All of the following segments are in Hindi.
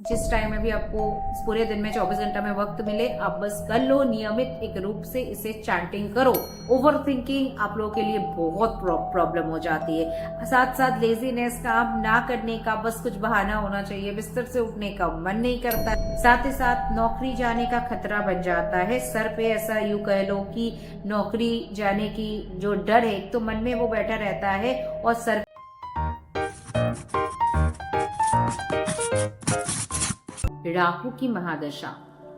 जिस टाइम में भी आपको पूरे दिन में 24 घंटा में वक्त मिले, आप बस कर लो, नियमित एक रूप से इसे चैंटिंग करो। ओवर थिंकिंग आप लोगों के लिए बहुत प्रॉब्लम हो जाती है। साथ साथ लेजीनेस, काम ना करने का बस कुछ बहाना होना चाहिए, बिस्तर से उठने का मन नहीं करता। साथ ही साथ नौकरी जाने का खतरा बन जाता है सर पे। ऐसा यूं कह लो कि नौकरी जाने की जो डर है तो मन में वो बैठा रहता है और सर राहु की महादशा,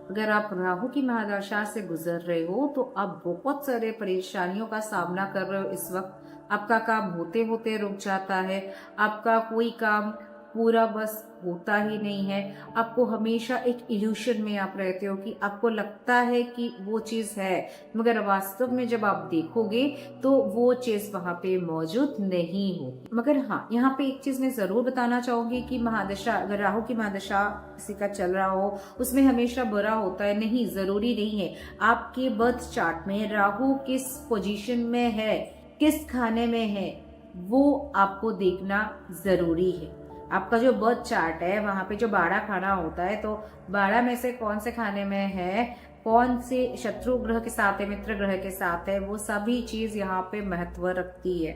अगर आप राहु की महादशा से गुजर रहे हो तो आप बहुत सारे परेशानियों का सामना कर रहे हो। इस वक्त आपका काम होते होते रुक जाता है, आपका कोई काम पूरा बस होता ही नहीं है। आपको हमेशा एक इल्यूशन में आप रहते हो कि आपको लगता है कि वो चीज है, मगर वास्तव में जब आप देखोगे तो वो चीज वहां पे मौजूद नहीं होगी। मगर हाँ, यहाँ पे एक चीज मैं जरूर बताना चाहूंगी कि महादशा, अगर राहु की महादशा किसी का चल रहा हो उसमें हमेशा बुरा होता है नहीं, जरूरी नहीं है। आपके बर्थ चार्ट में राहु किस पोजीशन में है, किस खाने में है, वो आपको देखना जरूरी है। आपका जो बर्थ चार्ट है वहां पे जो 12 खाना होता है, तो 12 में से कौन से खाने में है, कौन से शत्रु ग्रह के साथ है, मित्र ग्रह के साथ है, वो सभी चीज यहाँ पे महत्व रखती है।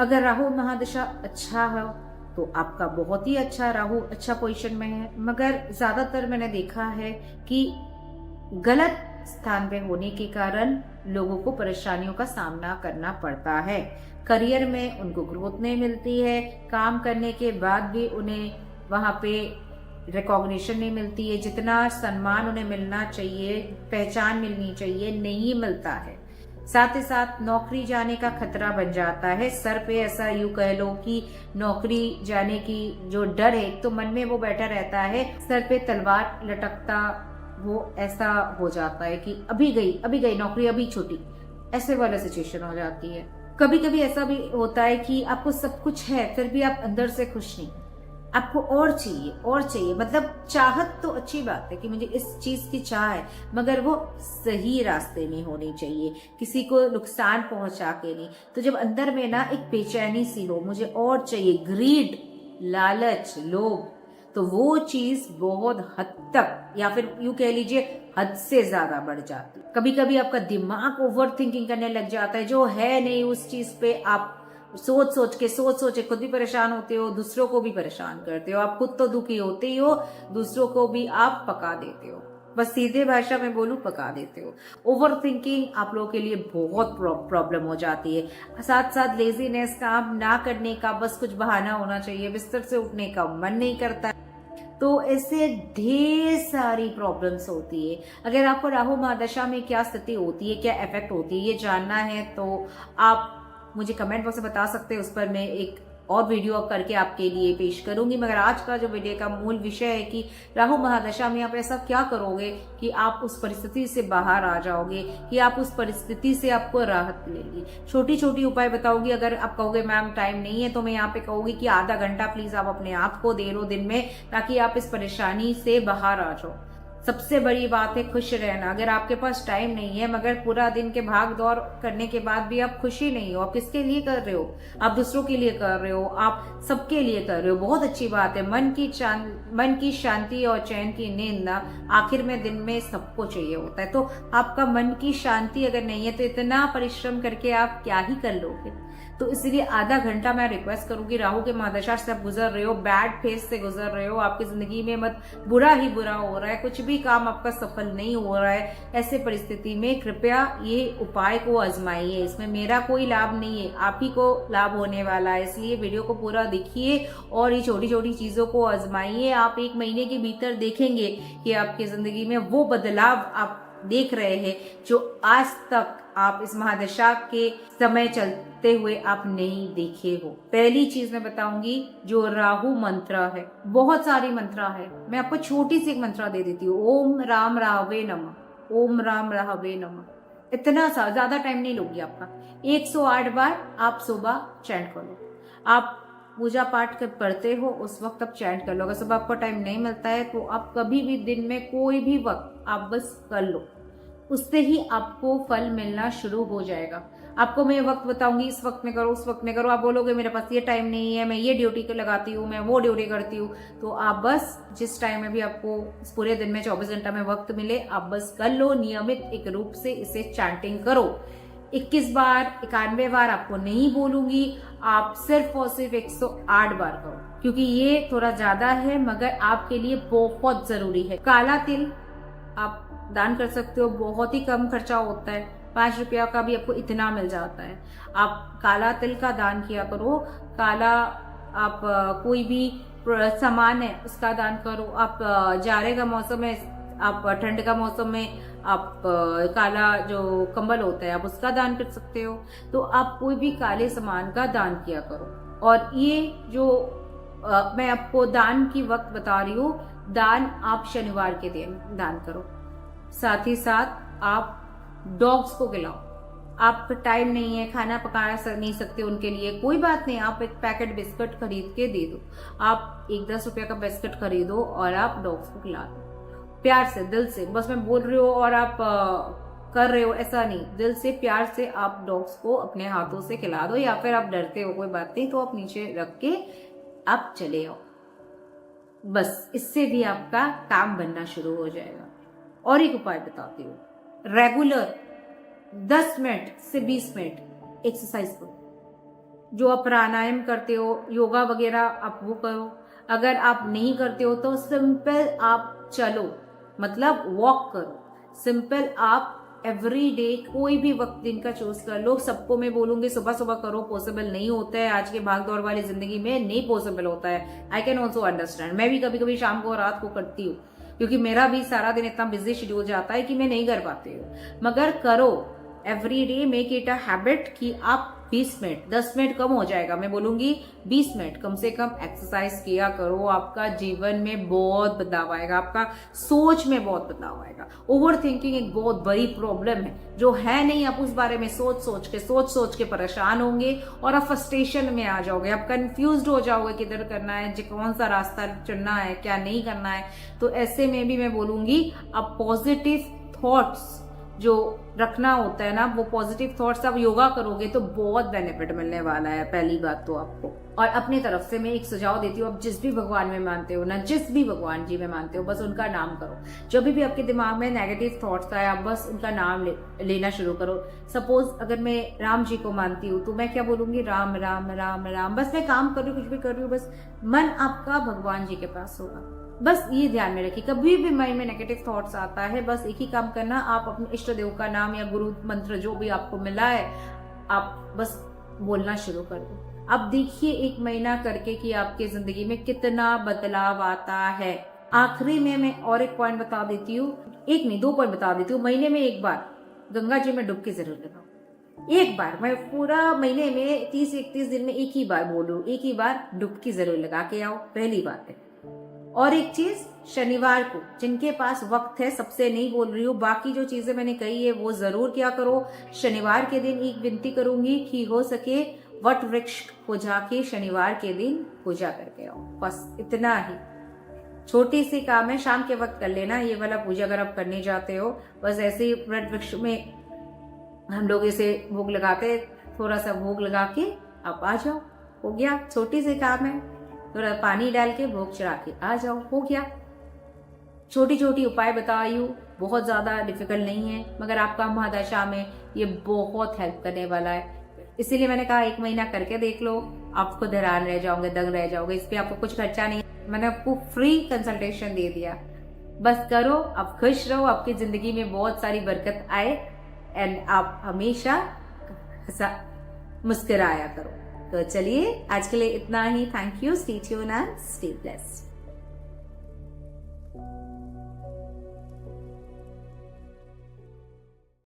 अगर राहु महादशा अच्छा है तो आपका बहुत ही अच्छा, राहु अच्छा पोजीशन में है। मगर ज्यादातर मैंने देखा है कि गलत स्थान पे होने के कारण लोगों को परेशानियों का सामना करना पड़ता है। करियर में उनको ग्रोथ नहीं मिलती है, काम करने के बाद भी उन्हें वहां पे रिकॉग्निशन नहीं मिलती है, जितना सम्मान उन्हें मिलना चाहिए, पहचान मिलनी चाहिए, नहीं मिलता है। साथ ही साथ नौकरी जाने का खतरा बन जाता है सर पे। ऐसा यूं कह लो कि नौकरी जाने की जो डर है तो मन में वो बैठा रहता है, सर पे तलवार लटकता वो ऐसा हो जाता है कि अभी गई नौकरी, अभी छूटी, ऐसे वाला सिचुएशन हो जाती है। कभी कभी ऐसा भी होता है कि आपको सब कुछ है फिर भी आप अंदर से खुश नहीं, आपको और चाहिए। मतलब चाहत तो अच्छी बात है कि मुझे इस चीज की चाह है, मगर वो सही रास्ते में होनी चाहिए, किसी को नुकसान पहुंचा के नहीं। तो जब अंदर में ना एक बेचैनी सी हो, मुझे और चाहिए, ग्रीड, लालच, लोभ, तो वो चीज बहुत हद तक, या फिर यूं कह लीजिए हद से ज्यादा बढ़ जाती है। कभी कभी आपका दिमाग ओवर थिंकिंग करने लग जाता है, जो है नहीं उस चीज पे आप सोच सोच के खुद भी परेशान होते हो, दूसरों को भी परेशान करते हो। आप खुद तो दुखी होते ही हो, दूसरों को भी आप पका देते हो। बस सीधे भाषा में बोलूं, पका देते हो। ओवर थिंकिंग आप लोगों के लिए बहुत प्रॉब्लम हो जाती है। साथ साथ लेजीनेस, काम ना करने का बस कुछ बहाना होना चाहिए, बिस्तर से उठने का मन नहीं करता। तो ऐसे ढेर सारी प्रॉब्लम्स होती है। अगर आपको राहु महादशा में क्या स्थिति होती है, क्या इफेक्ट होती है, ये जानना है तो आप मुझे कमेंट बॉक्स में बता सकते हैं। उस पर मैं एक और वीडियो करके आपके लिए पेश करूंगी। मगर आज का जो वीडियो का मूल विषय है कि राहु महादशा में आप ऐसा क्या करोगे कि आप उस परिस्थिति से बाहर आ जाओगे, कि आप उस परिस्थिति से आपको राहत मिलेगी। छोटी छोटी उपाय बताऊंगी। अगर आप कहोगे मैम टाइम नहीं है, तो मैं यहाँ पे कहूंगी कि आधा घंटा प्लीज आप अपने आप को दे लो दिन में, ताकि आप इस परेशानी से बाहर आ जाओ। सबसे बड़ी बात है खुश रहना। अगर आपके पास टाइम नहीं है, मगर पूरा दिन के भाग दौड़ करने के बाद भी आप खुशी नहीं हो, आप किसके लिए कर रहे हो, आप दूसरों के लिए कर रहे हो, आप सबके लिए कर रहे हो, बहुत अच्छी बात है। मन की शांति और चैन की नींद ना आखिर में दिन में सबको चाहिए होता है। तो आपका मन की शांति अगर नहीं है तो इतना परिश्रम करके आप क्या ही कर लोगे। तो इसलिए आधा घंटा मैं रिक्वेस्ट करूंगी, राहु के महादशा से आप गुजर रहे हो, बैड फेज से गुजर रहे हो, आपकी जिंदगी में मत बुरा ही बुरा हो रहा है, कुछ भी काम आपका सफल नहीं हो रहा है, ऐसे परिस्थिति में कृपया ये उपाय को आजमाइए। इसमें मेरा कोई लाभ नहीं है, आप ही को लाभ होने वाला है। इसलिए वीडियो को पूरा देखिए और ये छोटी छोटी चीजों को आजमाइए। आप 1 महीने के भीतर देखेंगे कि आपकी जिंदगी में वो बदलाव आप देख रहे हैं जो आज तक आप इस महादशा के समय चलते हुए आप नहीं देखे हो। पहली चीज मैं बताऊंगी, जो राहु मंत्र है, बहुत सारी मंत्र है, मैं आपको छोटी सी एक मंत्र दे देती हूँ। ओम राम राहवे नमः, ओम राम राहवे नमः। इतना सा, ज्यादा टाइम नहीं लूंगी आपका। 108 बार आप सुबह चैंट करो। आप पूजा पाठ कर पढ़ते हो उस वक्त आप चैंट कर लो। अगर सुबह आपको टाइम नहीं मिलता है तो आप कभी भी दिन में कोई भी वक्त आप बस कर लो, उससे ही आपको फल मिलना शुरू हो जाएगा। आपको मैं वक्त बताऊंगी, इस वक्त में करो, उस वक्त में करो, आप बोलोगे मेरे पास ये टाइम नहीं है, मैं ये ड्यूटी को लगाती हूँ, मैं वो ड्यूटी करती हूँ, तो आप बस जिस टाइम में भी आपको पूरे दिन में 24 घंटा में वक्त मिले, आप बस कर लो, नियमित एक रूप से इसे चैंटिंग करो। 21 बार, 91 बार आपको नहीं बोलूंगी, आप सिर्फ और सिर्फ 108 बार करो, क्योंकि ये थोड़ा ज्यादा है मगर आपके लिए बहुत जरूरी है। काला तिल आप दान कर सकते हो, बहुत ही कम खर्चा होता है, 5 रुपया का भी आपको इतना मिल जाता है। आप काला तिल का दान किया करो। काला आप कोई भी सामान है उसका दान करो। आप जाड़े का मौसम है, आप ठंड का मौसम में आप काला जो कंबल होता है आप उसका दान कर सकते हो। तो आप कोई भी काले सामान का दान किया करो। और ये जो मैं आपको दान की वक्त बता रही हूँ, दान आप शनिवार के दिन दान करो। साथ ही साथ आप डॉग्स को खिलाओ। आपका टाइम नहीं है, खाना पका नहीं सकते उनके लिए, कोई बात नहीं, आप एक पैकेट बिस्किट खरीद के दे दो। आप 10 रुपया का बिस्किट खरीदो और आप डॉग्स को खिला दो प्यार से, दिल से। बस मैं बोल रही हूँ और आप कर रहे हो ऐसा नहीं, दिल से प्यार से आप डॉग्स को अपने हाथों से खिला दो। या फिर आप डरते हो, कोई बात नहीं, तो आप नीचे रख के आप चले आओ। बस इससे भी आपका काम बनना शुरू हो जाएगा। और एक उपाय बताती हूँ, रेगुलर 10 मिनट से 20 मिनट एक्सरसाइज करो। जो आप प्राणायाम करते हो, योगा वगैरह आप वो करो। अगर आप नहीं करते हो तो सिंपल आप चलो, मतलब वॉक करो। सिंपल आप एवरी डे कोई भी वक्त दिन का चूज कर लो। सबको मैं बोलूंगी सुबह सुबह करो, पॉसिबल नहीं होता है, आज के भाग दौड़ वाली जिंदगी में नहीं पॉसिबल होता है। I can also understand. मैं भी कभी कभी शाम को रात को करती हूँ, क्योंकि मेरा भी सारा दिन इतना बिजी शेड्यूल जाता है कि मैं नहीं कर पाती हूँ। मगर करो, every day make it a habit कि आप 20 मिनट, 10 मिनट कम हो जाएगा, मैं बोलूंगी 20 मिनट कम से कम एक्सरसाइज किया करो। आपका जीवन में बहुत बदलाव आएगा, आपका सोच में बहुत बदलाव आएगा। ओवर थिंकिंग एक बहुत बड़ी प्रॉब्लम है, जो है नहीं, आप उस बारे में सोच सोच के परेशान होंगे और आप फ्रस्ट्रेशन में आ जाओगे, आप कंफ्यूज्ड हो जाओगे किधर करना है, कौन सा रास्ता चुनना है, क्या नहीं करना है। तो ऐसे में भी मैं बोलूंगी आप पॉजिटिव थॉट्स जो रखना होता है ना, वो पॉजिटिव थॉट्स आप योगा करोगे तो बहुत बेनिफिट मिलने वाला है, पहली बात तो आपको। और अपनी तरफ से मैं एक सुझाव देती हूँ, आप जिस भी भगवान में मानते हो ना, जिस भी भगवान जी में मानते हो, बस उनका नाम करो। जब भी आपके दिमाग में नेगेटिव थॉट्स आए, आप बस उनका नाम लेना शुरू करो। सपोज अगर मैं राम जी को मानती हूँ तो मैं क्या बोलूंगी, राम राम राम राम। बस मैं काम कर रही हूँ, कुछ भी कर रही हूँ, बस मन आपका भगवान जी के पास होगा। बस ये ध्यान में रखिए, कभी भी माइंड में नेगेटिव थॉट्स आता है, बस एक ही काम करना, आप अपने इष्ट देव का नाम या गुरु मंत्र जो भी आपको मिला है, आप बस बोलना शुरू कर दो। अब देखिए 1 महीना करके कि आपकी जिंदगी में कितना बदलाव आता है। आखिरी में मैं और एक पॉइंट बता देती हूँ, एक नहीं 2 पॉइंट बता देती हूँ। महीने में 1 बार गंगा जी में डुबकी जरूर लगाओ। 1 बार, मैं पूरा महीने में 30-31 दिन में 1 ही बार बोलूँ, 1 ही बार डुबकी जरूर लगा के आओ, पहली बात है। और एक चीज, शनिवार को जिनके पास वक्त है, सबसे नहीं बोल रही हूँ, बाकी जो चीजें मैंने कही है वो जरूर क्या करो। शनिवार के दिन एक विनती करूंगी कि हो सके वट वृक्ष को जाके शनिवार के दिन पूजा करके आओ। बस इतना ही छोटी सी काम है, शाम के वक्त कर लेना ये वाला पूजा अगर आप करने जाते हो। बस ऐसे ही वट वृक्ष में हम लोग इसे भोग लगाते, थोड़ा सा भोग लगा के आप आ जाओ, हो गया। छोटी सी काम है, थोड़ा पानी डाल के भोग चढ़ा के आ जाओ, हो गया। छोटी छोटी उपाय बताई हूँ, बहुत ज्यादा डिफिकल्ट नहीं है, मगर आपका महादशा में ये बहुत हेल्प करने वाला है। इसीलिए मैंने कहा 1 महीना करके देख लो, आप खुद हैरान रह जाओगे, दंग रह जाओगे। इस पे आपको कुछ खर्चा नहीं, मैंने आपको फ्री कंसल्टेशन दे दिया। बस करो, आप खुश रहो, आपकी जिंदगी में बहुत सारी बरकत आए एंड आप हमेशा मुस्कुराया करो। तो चलिए आज के लिए इतना ही। Thank you, stay tuned and stay blessed.